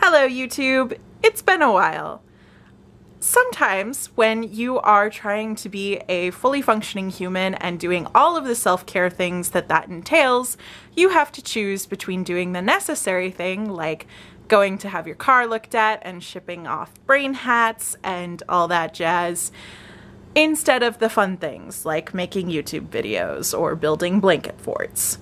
Hello YouTube, it's been a while. Sometimes when you are trying to be a fully functioning human and doing all of the self-care things that entails, you have to choose between doing the necessary thing like going to have your car looked at and shipping off brain hats and all that jazz, instead of the fun things like making YouTube videos or building blanket forts.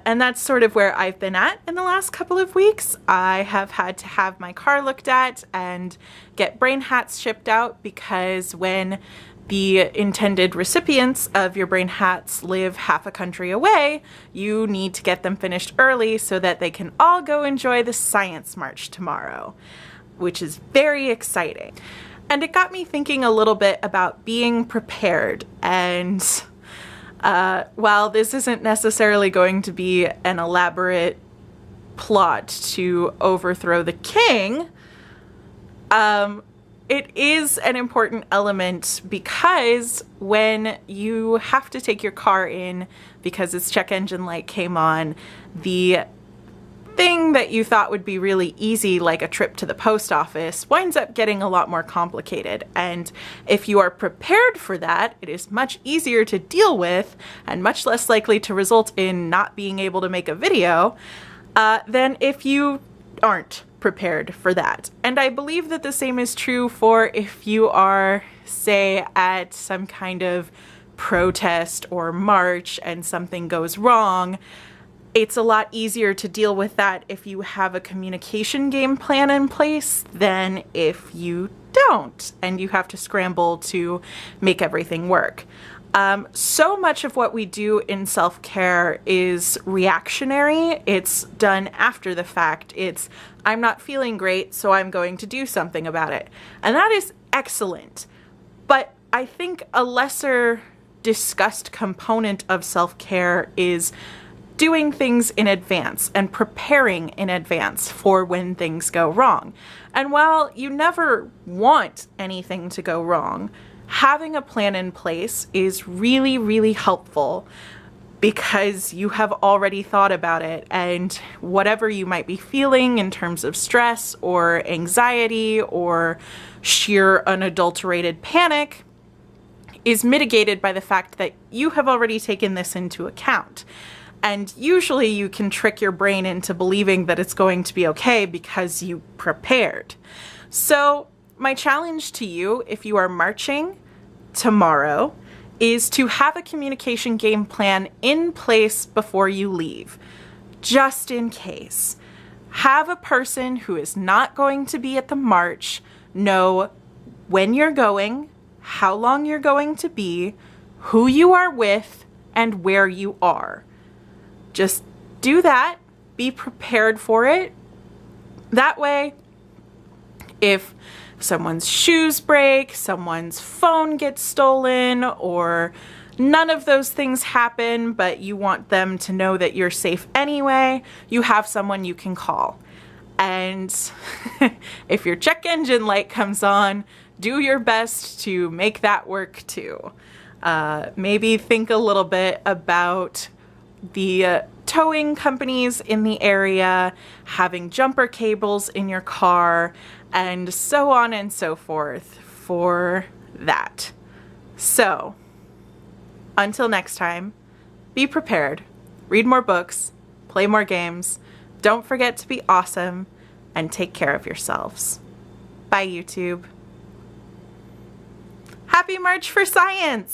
And that's sort of where I've been at in the last couple of weeks. I have had to have my car looked at and get brain hats shipped out because when the intended recipients of your brain hats live half a country away, you need to get them finished early so that they can all go enjoy the Science March tomorrow, which is very exciting. And it got me thinking a little bit about being prepared, and while this isn't necessarily going to be an elaborate plot to overthrow the king, it is an important element because when you have to take your car in because its check engine light came on, the thing that you thought would be really easy, like a trip to the post office, winds up getting a lot more complicated. And if you are prepared for that, it is much easier to deal with and much less likely to result in not being able to make a video than if you aren't prepared for that. And I believe that the same is true for if you are, say, at some kind of protest or march and something goes wrong. It's a lot easier to deal with that if you have a communication game plan in place than if you don't and you have to scramble to make everything work. So much of what we do in self-care is reactionary. It's done after the fact. It's, I'm not feeling great, so I'm going to do something about it. And that is excellent. But I think a lesser discussed component of self-care is doing things in advance and preparing in advance for when things go wrong. And while you never want anything to go wrong, having a plan in place is really, really helpful because you have already thought about it, and whatever you might be feeling in terms of stress or anxiety or sheer unadulterated panic is mitigated by the fact that you have already taken this into account. And usually you can trick your brain into believing that it's going to be okay because you prepared. So my challenge to you, if you are marching tomorrow, is to have a communication game plan in place before you leave, just in case. Have a person who is not going to be at the march know when you're going, how long you're going to be, who you are with, and where you are. Just do that, be prepared for it. That way, if someone's shoes break, someone's phone gets stolen, or none of those things happen, but you want them to know that you're safe anyway, you have someone you can call. And if your check engine light comes on, do your best to make that work too. Maybe think a little bit about the towing companies in the area, having jumper cables in your car, and so on and so forth for that. So, until next time, be prepared, read more books, play more games, don't forget to be awesome, and take care of yourselves. Bye, YouTube. Happy March for Science!